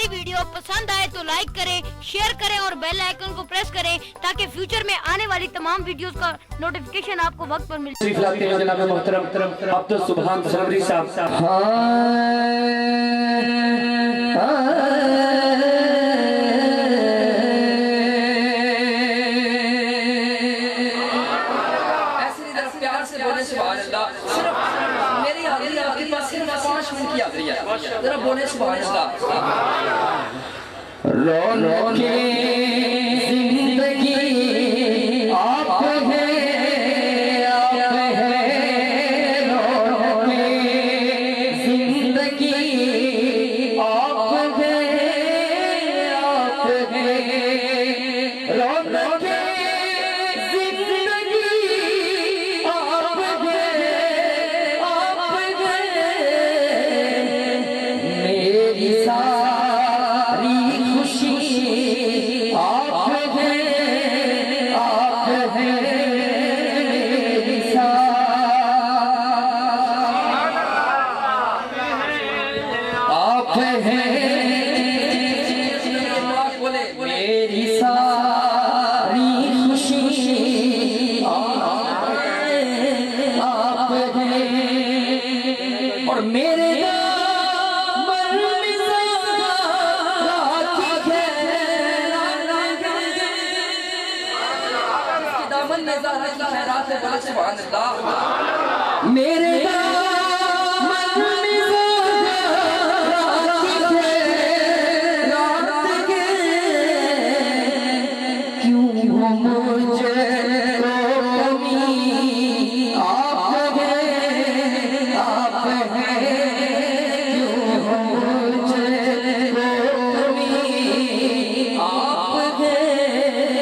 हमारी वीडियो पसंद आए तो लाइक करें, शेयर करें और बेल आइकन को प्रेस करें ताकि फ्यूचर में आने वाली तमाम वीडियोस का नोटिफिकेशन आपको वक्त पर मिल सके। जनाब मोहतरम अब्दुल सुभान सबरी साहब जरा बोले सुभान अल्लाह। रौनके जिंदगी आप है, आप है। रौनके जिंदगी आप है, आप है। रौनके जिंदगी आप है, आप है। मेरी सारी खुशी आप है, आप है। मेरी आप है, मेरी सारी खुशी आप है। और मेरे मेरे क्यों मुझे कमी आप है, आप है। क्यों मुझे कमी आप है,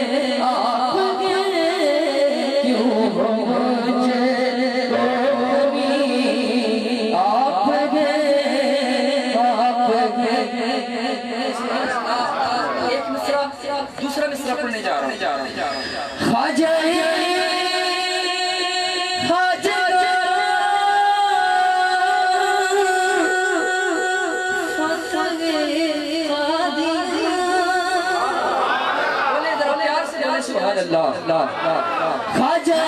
आप है। क्यों मुझे दूसरा मिसरा पढ़ने जा रहा हूँ। ख्वाजा ख्वाजा बोले जरा प्यार से बोले सुभान अल्लाह। ख्वाजा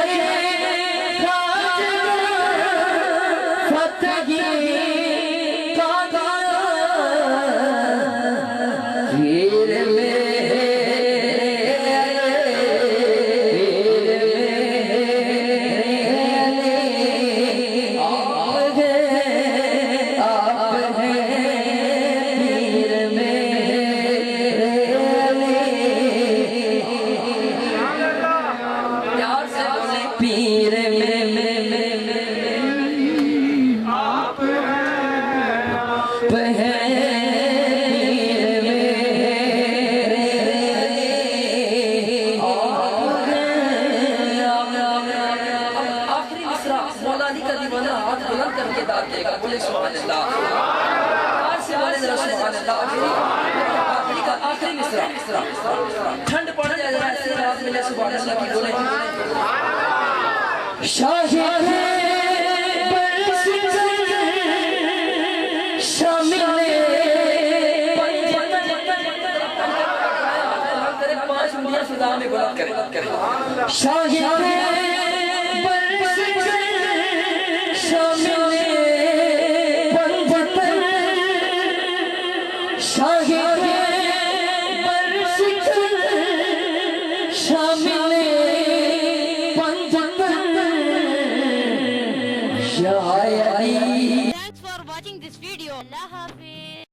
पीर आप है, आखिरी मिसरा मौला अली का दीवाना हाथ बुलंद करके दाद देगा। बोले सुभान अल्लाह। प्यार से बोले जरा सुभान अल्लाह। आखिरी का आखिरी मिसरा ठंड पड़ जाए जरा ऐसे रात मिले सुभान अल्लाह की बोले। शाहिद शामिल पांच उंगलियां फिजा में बुलंद करे। शाहिद शामिल शाहिद शामिल Thanks for watching this video. Allah Hafiz.